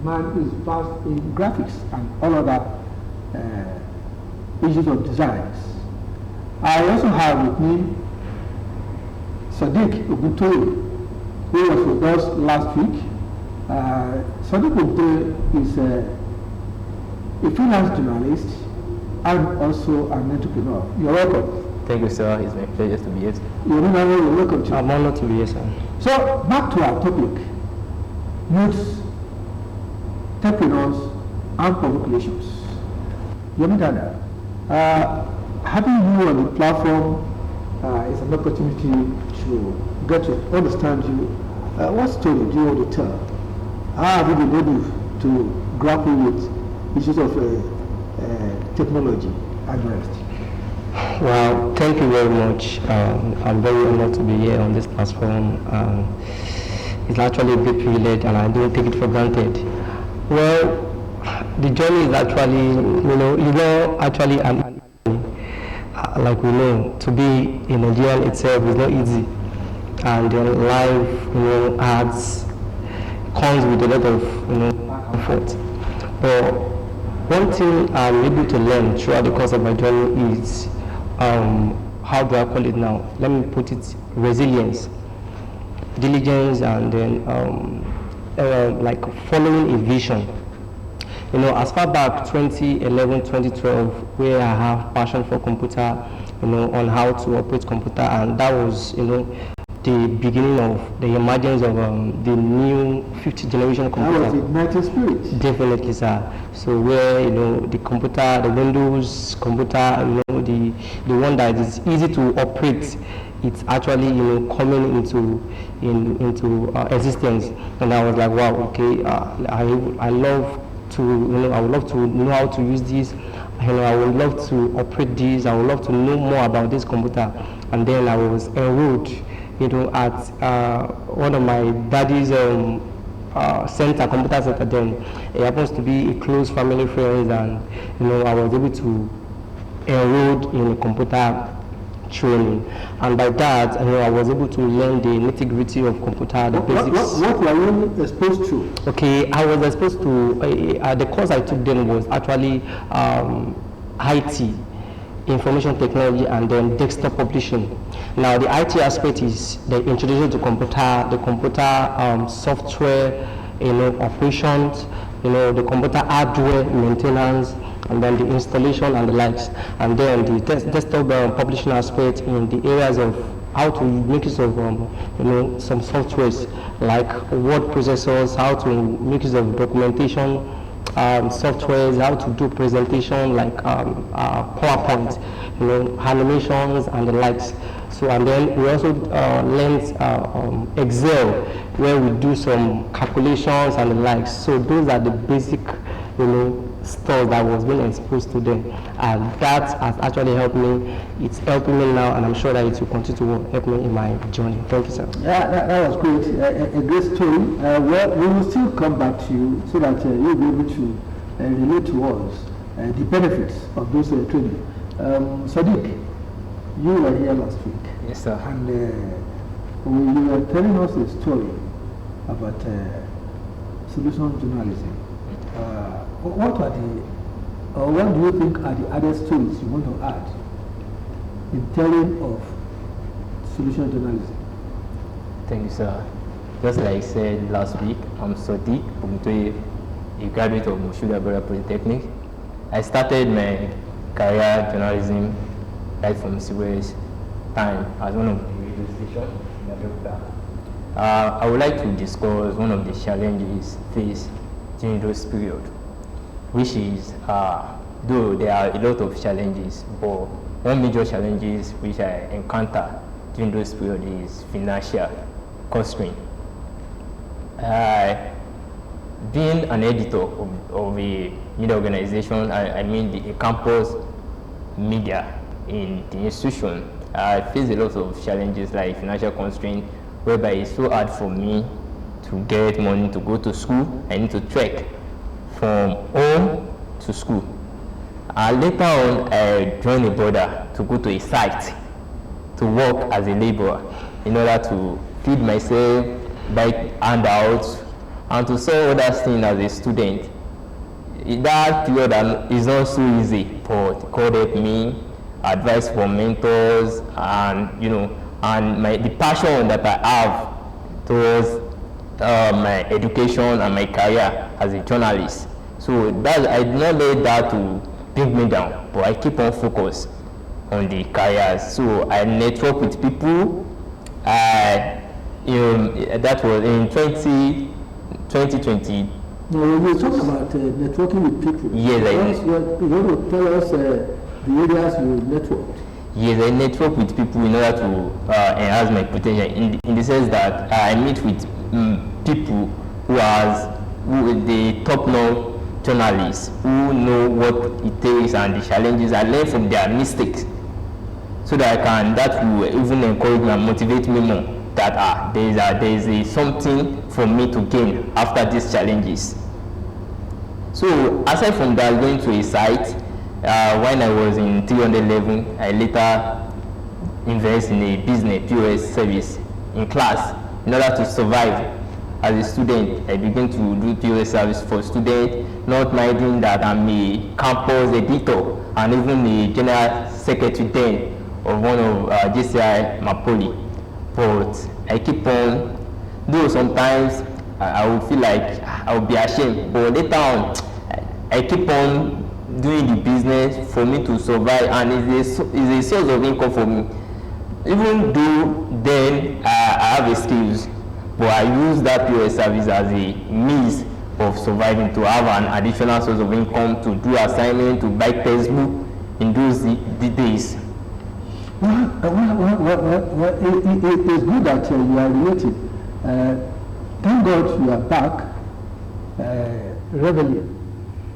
man is vast in graphics and all other issues of designs. I also have with me Sadiq Ogtv, who was with us last week. Sadiq Ogtv is a freelance journalist and also an entrepreneur. You're welcome. Thank you, sir. It's my pleasure to be here. You're welcome to. I'm honored to be here, sir. So, back to our topic, youths, entrepreneurs, and public relations. Yomidana, having you on the platform is an opportunity to get to understand you. What story do you want to tell? How have you been able to grapple with issues of technology and the rest? Well, thank you very much. I'm very honored to be here on this platform. It's actually a big privilege and I don't take it for granted. Well, the journey is actually, like we know, to be a Nigerian itself is not easy. And life, comes with a lot of, back and forth. But one thing I'm able to learn throughout the course of my journey is, how do I call it now? Let me put it, resilience, diligence, and then like following a vision. As far back 2011, 2012, where I have passion for computer, on how to operate computer, and that was, the beginning of the emergence of the new 5th generation computer. That was igniting spirit. Definitely, sir. So where the computer, the Windows computer, the one that is easy to operate, it's actually coming into existence. And I was like, wow, okay, I love to I would love to know how to use this. I would love to operate this. I would love to know more about this computer. And then I was enrolled at one of my daddy's center, computer center. Then it happens to be a close family friend, and I was able to enroll in a computer training, and by that I was able to learn the nitty-gritty of computer, the basics. What were you exposed to? Okay, I was exposed to the course I took then was actually IT, information technology, and then desktop publishing. Now the IT aspect is the introduction to computer, the computer software, operations, the computer hardware maintenance, and then the installation and the likes. And then the desktop publishing aspect in the areas of how to make use of some softwares like word processors, how to make use of documentation softwares, how to do presentation like PowerPoint, animations and the likes. So, and then we also learned Excel, where we do some calculations and the likes. So those are the basic, stuff that was being exposed to them, and that has actually helped me. It's helping me now, and I'm sure that it will continue to help me in my journey. Thank you, sir. Yeah, that was great. A great story. Well, we will still come back to you so that you'll be able to relate to us the benefits of those training. Sadiq, you were here last week. Yes, sir. And you were telling us a story about solution journalism. What do you think are the other stories you want to add in telling of solution journalism? Thank you, sir. Just like I said last week, I'm Sadiq Ogtv, a graduate of Moshuda Polytechnic. I started my career journalism right from CWS time as one of the radio stations in Abeokuta. I would like to discuss one of the challenges faced during those periods, which is, though there are a lot of challenges, but one major challenges which I encounter during those periods is financial constraint. Being an editor of a media organization, I mean a campus media in the institution, I face a lot of challenges like financial constraint, whereby it's so hard for me to get money to go to school. I need to trek from home to school. Later on, I joined a brother to go to a site to work as a laborer in order to feed myself, buy handouts, and to solve other things as a student. That period is not so easy, but God helped me, advice from mentors, and and the passion that I have towards my education and my career as a journalist. So that I did not let that to bring me down, but I keep on focused on the careers. So I network with people. That was in 2020. No, you talk about networking with people. Yes, you want to tell us the areas you networked. Yes, I network with people in order to enhance my potential. In the sense that I meet with people who the top-notch journalists who know what it takes and the challenges. I learn from their mistakes, so that that will even encourage me and motivate me more. That there is something for me to gain after these challenges. So aside from that, going to a site, when I was in 311, I later invest in a business POS service in class in order to survive. As a student, I began to do POS service for students, not minding that I'm a campus editor and even the general secretary then of one of JCI Mapoli. But I keep on, though sometimes I would feel like I would be ashamed, but later on, I keep on doing the business for me to survive, and it's a source of income for me. Even though then I have a skills, but I use that POS service as a means of surviving, to have an additional source of income, to do assignment, to buy textbook in those days. Well, it's good that you are related. Thank God you are back, reveling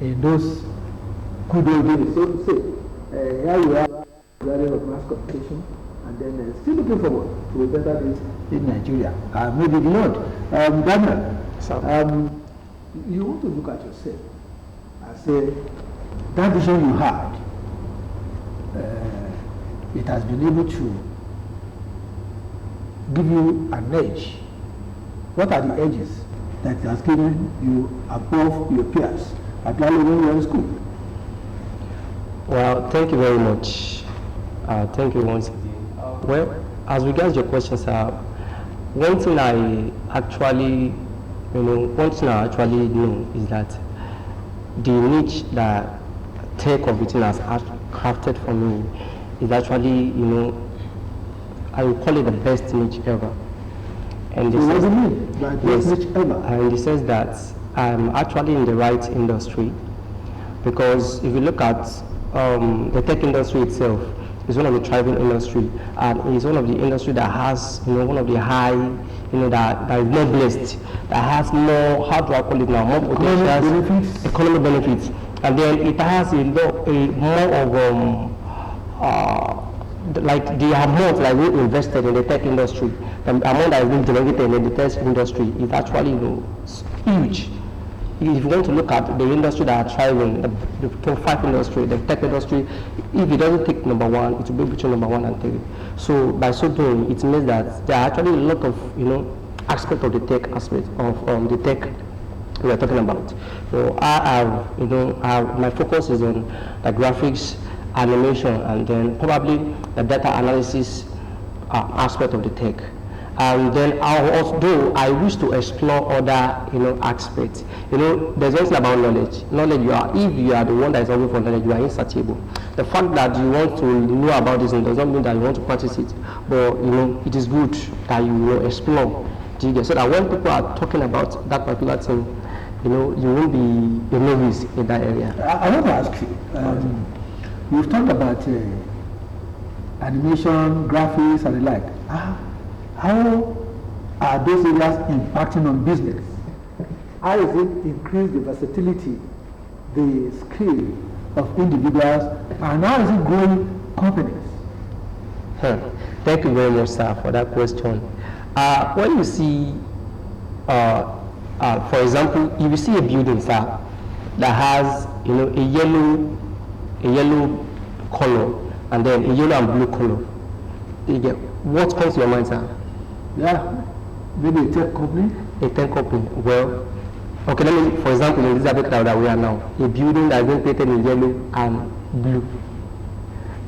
in those good old days. So to say, here you are, area of mass communication, and then still looking forward to a better days in Nigeria. Maybe beyond. Daniel, you want to look at yourself and say, that vision you had, it has been able to give you an edge. What are the edges that it has given you above your peers at the level when you were in school? Well, thank you very much. Thank you once again. Well, as regards your questions, one thing I actually know is that the niche that tech computing has crafted for me is actually, I would call it the best niche ever. And what do you mean by best niche ever? And it says that I'm actually in the right industry, because if you look at the tech industry itself, is one of the thriving industry, and it's one of the industry that has, one of the high, that is more blessed, that has more, how do I call it now, more potential, economic benefits, and then it has a more of like the amount that we invested in the tech industry, the amount that has been generated in the tech industry is actually huge. If you want to look at the industry that are thriving, the top 5 industry, the tech industry, if it doesn't take number 1, it will be between number 1 and 3. So by so doing, it means that there are actually a lot of aspect of the tech aspect of the tech we are talking about. So my focus is on the graphics, animation, and then probably the data analysis aspect of the tech. And then although I wish to explore other aspects, there's one thing about knowledge. If you are the one that is always for knowledge, you are insatiable. The fact that you want to know about this does not mean that you want to practice it, but it is good that you will explore, so that when people are talking about that particular thing, you won't be a novice in that area. I want to ask you, you've talked about animation, graphics, and the like. How are those areas impacting on business? How does it increase the versatility, the skill of individuals, and how is it growing companies? Thank you very much, sir, for that question. When you see, for example, if you see a building, sir, that has a yellow color and then a yellow and blue color, what comes to your mind, sir? Yeah, maybe a tech company. A tech company. Well, Okay, let me, for example, in Elizabeth Cloud that we are now, a building that has been painted in yellow and blue.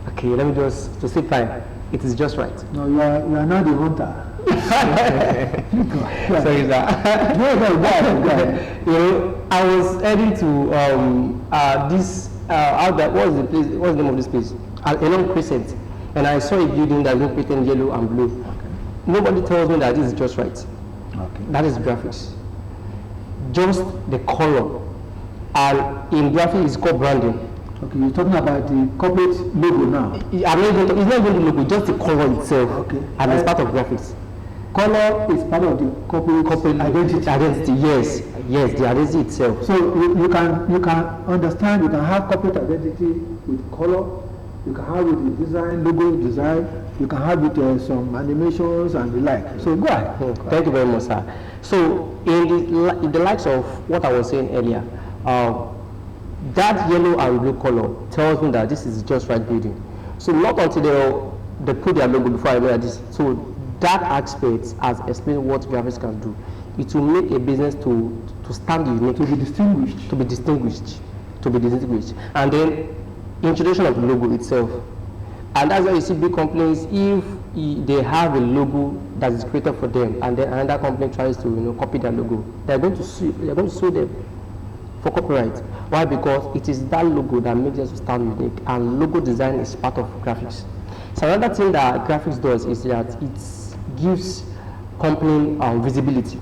Okay, let me just, to save time, it is just right. No, you are not the hunter. Sorry, sir. No, go. You know, I was heading to this, out there, what's the name of this place? Along Crescent. And I saw a building that looked painted in yellow and blue. Okay. Nobody tells me that this is just right. Okay. That is graphics. Just the color. And in graphics, it's called branding. Okay, you're talking about the corporate logo now. It's not even the logo, just the color itself. Okay. And it's part of graphics. Color is part of the corporate identity. Identity, yes, the identity itself. So you can understand, you can have corporate identity with color, you can have with the design, logo design, you can have with some animations and the like. So go ahead. Thank you very much, sir. So in the likes of what I was saying earlier, that yellow and blue color tells me that this is just right building. So not until they put their logo before I know that this. So that aspect has explained what graphics can do. It will make a business to stand unique, to be distinguished, and then introduction of the logo itself. And that's why you see big companies, if they have a logo that is created for them, and then another company tries to copy their logo, they're going to sue them for copyright. Why? Because it is that logo that makes us stand unique, and logo design is part of graphics. So another thing that graphics does is that it gives company visibility,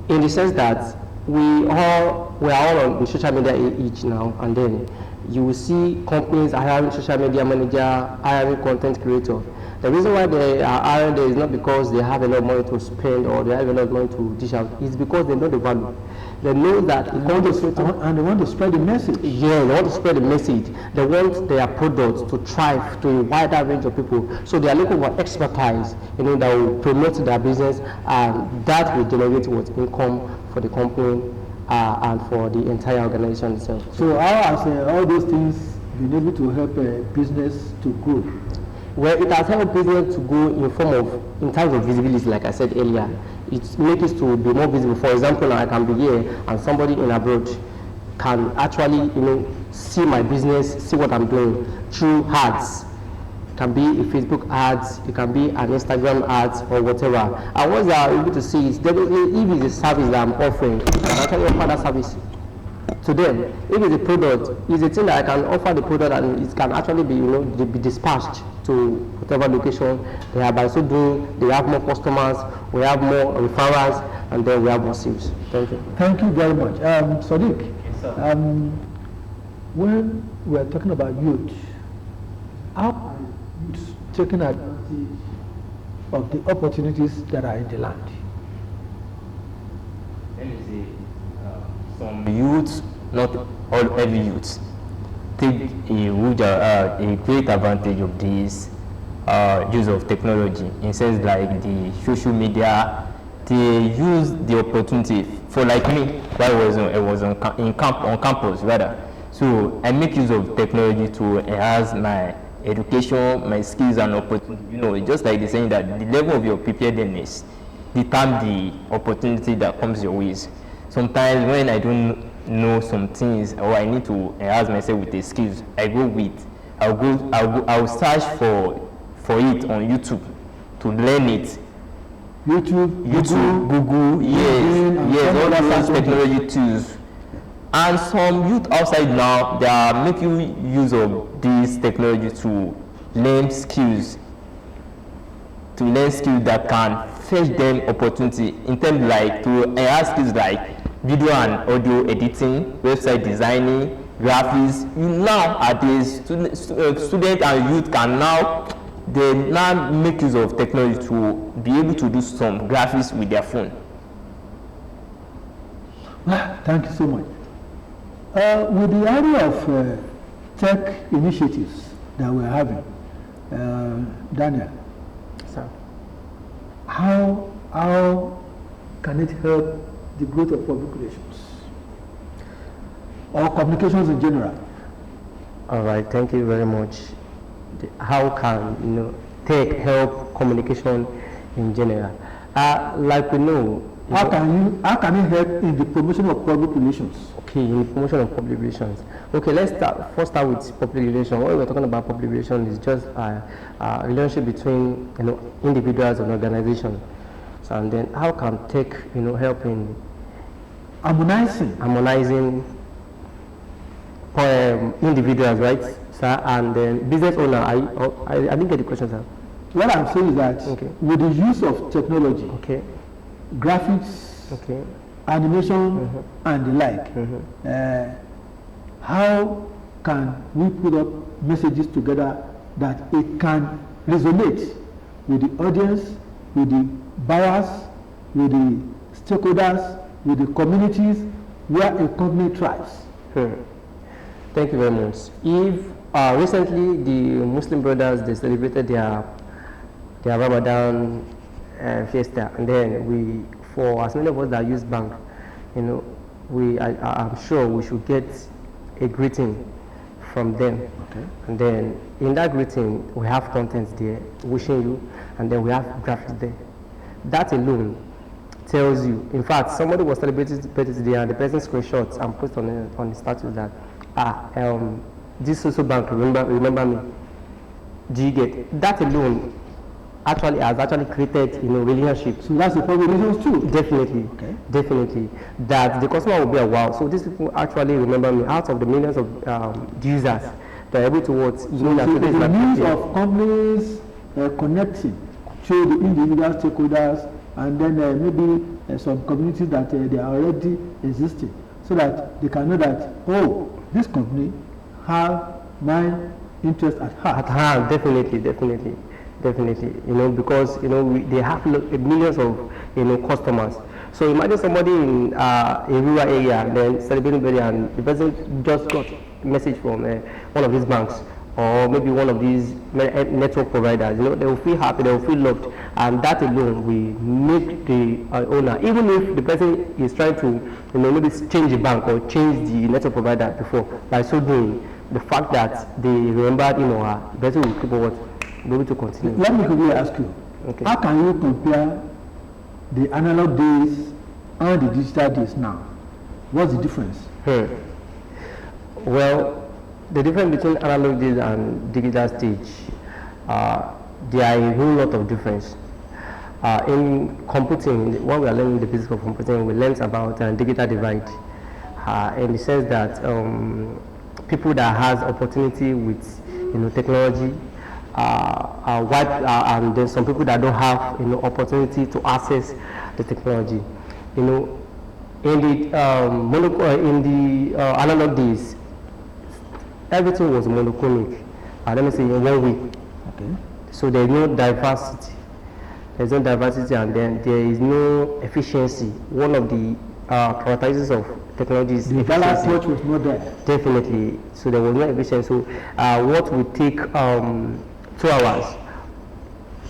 in the sense that we are all on social media age now, and then you will see companies hiring social media manager, hiring content creator. The reason why they are hiring there is not because they have a lot of money to spend or they have a lot of money to dish out. It's because they know the value. They know that and they want to spread the message. Yeah, they want to spread the message. They want their products to thrive to a wider range of people. So they are looking for expertise, that will promote their business, and that will generate what income for the company and for the entire organization itself. So how has all those things been able to help business to grow? Well, it has helped business to grow in terms of visibility, like I said earlier. It makes it to be more visible. For example, I can be here and somebody in abroad can actually, see my business, see what I'm doing through ads. It can be a Facebook ads, it can be an Instagram ads or whatever. And once they are able to see it, definitely if it's a service that I'm offering, I can actually offer that service to them. If it's a product, it's a thing that I can offer the product and it can actually be, be dispatched to whatever location they are. By so doing, they have more customers, we have more referrals, and then we have more sales. Thank you. Thank you very much. Sadiq, Yes, sir. when we're talking about youth, how are youths taking advantage of the opportunities that are in the land? Let me say, some youths, not all every youth, take a great advantage of this use of technology, in sense like the social media. They use the opportunity for, like me, while I was on campus rather. So I make use of technology to enhance my education, my skills and opportunity. Just like the saying that the level of your preparedness determines the opportunity that comes your ways. Sometimes when I don't know some things or I need to enhance myself with the skills, I'll search for it on YouTube to learn it. YouTube, Google, yes, all that technology tools. And some youth outside now, they are making use of this technology to learn skills that can fetch them opportunity in terms like to enhance skills like video and audio editing, website designing, graphics. Nowadays, students and youth can now make use of technology to be able to do some graphics with their phone. Thank you so much. With the area of tech initiatives that we're having, Daniel, Sir. how can it help the growth of public relations or communications in general? All right, thank you very much. How can tech help communication in general? Like we know, How can it help in the promotion of public relations? Okay, in the promotion of public relations. Okay, let's first start with public relations. What we're talking about public relations is just a relationship between individuals and organizations. So, and then how can tech help in harmonizing individuals, right, sir, and then business owner. I didn't get the question, sir. What I'm saying is that with the use of technology, graphics, animation, and the like, how can we put up messages together that it can resonate with the audience, with the buyers, with the stakeholders, with the communities where a company thrives? Thank you very much. If recently the Muslim brothers, they celebrated their Ramadan fiesta, and then for as many of us that use bank, I'm sure we should get a greeting from them. And then in that greeting we have contents there wishing you, and then we have graphics there. That alone tells you. In fact, somebody was celebrating birthday today, and the person screenshots and post on the status that this social bank remember me. Do you get that alone? Has created relationships. So that's the public relations too. Definitely, definitely. That the customer will be a wow. So these people actually remember me. Out of the millions of users, they're able to watch. So the means of companies connecting to the individual stakeholders, and then maybe some communities that they are already existing, so that they can know that, oh, this company have my interest at heart. At heart, definitely. Because they have millions of customers. So imagine somebody in a rural area then celebrating birthday, and the person just got a message from one of these banks, or maybe one of these network providers. They will feel happy, they will feel loved, and that alone will make the owner, even if the person is trying to maybe change the bank or change the network provider before, by so doing, the fact that they remembered him or her, the person will keep on be able to continue. Let me quickly ask you, how can you compare the analog days and the digital days now? What's the difference? Well, the difference between analog days and digital stage, there are a whole lot of difference. In computing, when we are learning the basics of computing, we learn about digital divide, in the sense that people that has opportunity with technology are white, and there's some people that don't have opportunity to access the technology. In the analog days, everything was monochronic. Let me say in 1 week. So there's no diversity. And then there is no efficiency. One of the characteristics of technology is the balance approach was not there. Definitely. So there was no efficiency. So what would take 2 hours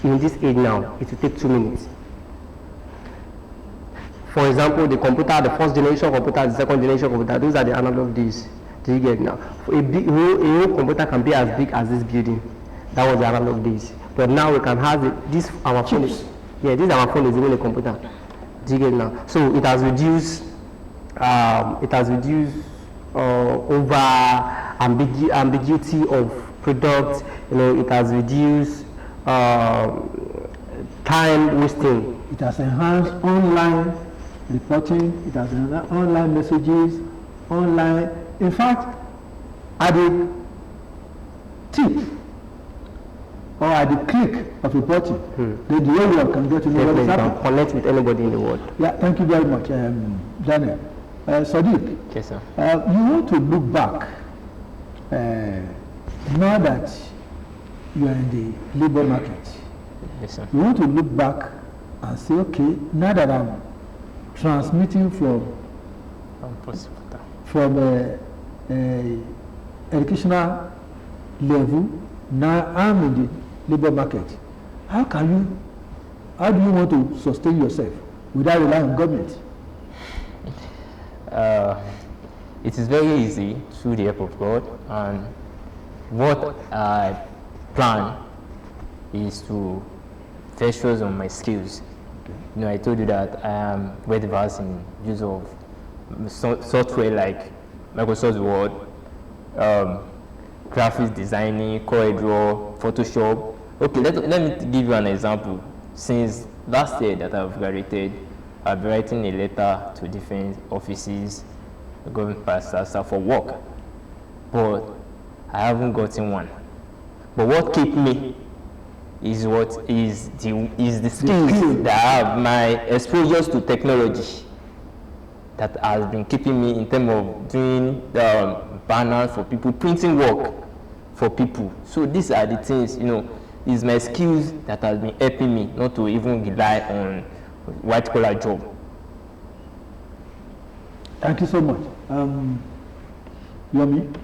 in this age now, it will take 2 minutes. For example, the computer, the first generation computer, the second generation computer, those are the analog days. Do you get now? A whole computer can be as big as this building. That was the analog days. But now we can have this our phone. This our phone is even a computer. Do you get now? So it has reduced. Over ambiguity of products. It has reduced time wasting. It has enhanced online reporting. It has enhanced online messages, online. In fact, at the tip or at the click of reporting, the world can get to know what is happening. Can connect with anybody in the world. Yeah, thank you very much, Daniel. Sadiq, yes, sir. You want to look back now that you are in the labor market. Yes, sir. You want to look back and say, okay, now that I'm transmitting from educational level, now I'm in the labor market. How do you want to sustain yourself without relying on government? It is very easy through the help of God, and what I plan is to first show on my skills You know, I told you that I am well versed in use of software like Microsoft Word, graphics designing, CorelDRAW, Photoshop. Okay, let me give you an example. Since last year that I've graduated, I've been writing a letter to different offices, government pastors for work, but I haven't gotten one. But what keeps me is the skills that I have, my exposures to technology that has been keeping me in terms of doing banners for people, printing work for people. So these are the things, you know, is my skills that has been helping me not to even rely on white collar job. Thank you so much. Yomi,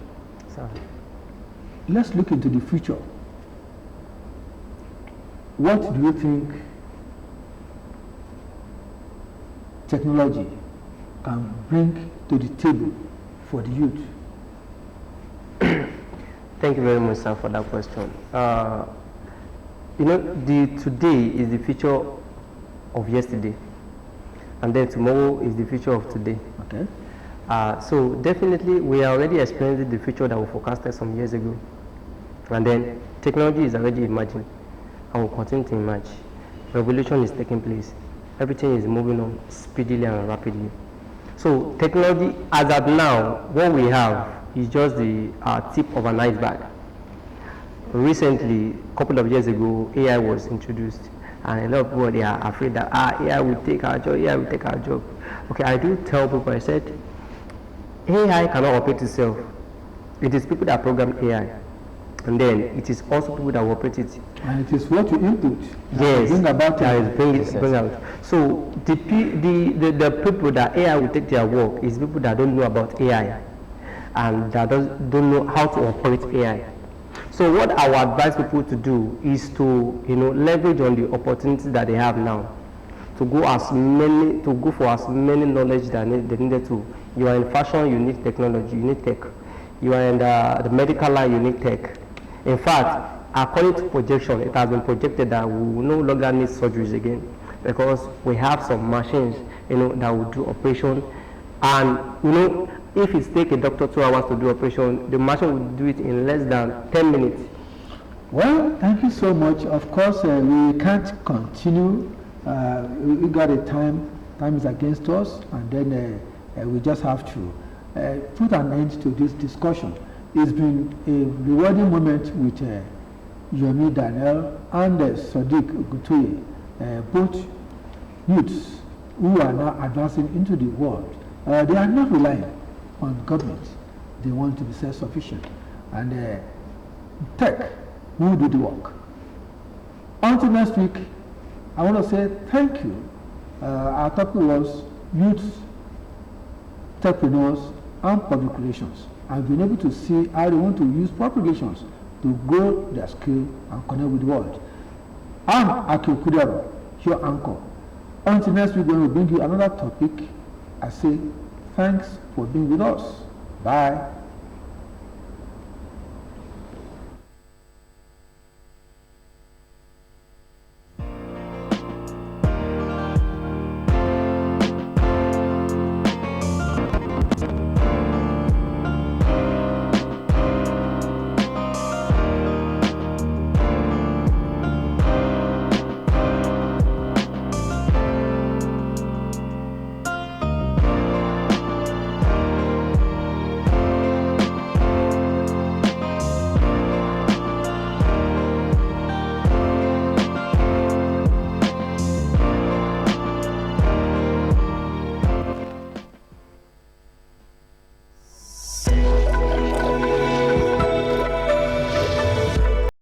let's look into the future. What do you think technology can bring to the table for the youth? Thank you very much, sir, for that question. You know, today is the future of yesterday, and then tomorrow is the future of today. Okay. So definitely, we are already experiencing the future that we forecasted some years ago, and then technology is already emerging, and will continue to emerge. Revolution is taking place. Everything is moving on speedily and rapidly. So technology, as of now, what we have is just the tip of an iceberg. Recently, a couple of years ago, AI was introduced, and a lot of people they are afraid that AI will take our job, AI will take our job. Okay, I do tell people, I said, AI cannot operate itself. It is people that program AI, and then it is also people that operate it. And it is what you input. Yes, bring about it. bring out. So the people that AI will take their work is people that don't know about AI, and that don't know how to operate AI. So what I would advise people to do is to, you know, leverage on the opportunities that they have now, to go for as many knowledge that they needed to. You are in fashion, you need technology, you need tech. You are in the medical line, you need tech. In fact, according to projection, it has been projected that we will no longer need surgeries again, because we have some machines, you know, that will do operation. And you know, if it takes a doctor 2 hours to do operation, the machine will do it in less than 10 minutes. Well, thank you so much. Of course, we can't continue. We got a time is against us, and then we just have to put an end to this discussion. It's been a rewarding moment with Yomi Daniel and Sadiq Gutuye, both youths who are now advancing into the world. They are not relying on government. They want to be self-sufficient, and tech will do the work. Until next week, I want to say thank you. Our topic was youths, entrepreneurs, and public relations. I've been able to see how they want to use public relations to grow their skill and connect with the world. I'm Akio Kudero, your anchor. Until next week, when we bring you another topic, I say thanks for being with us. Bye.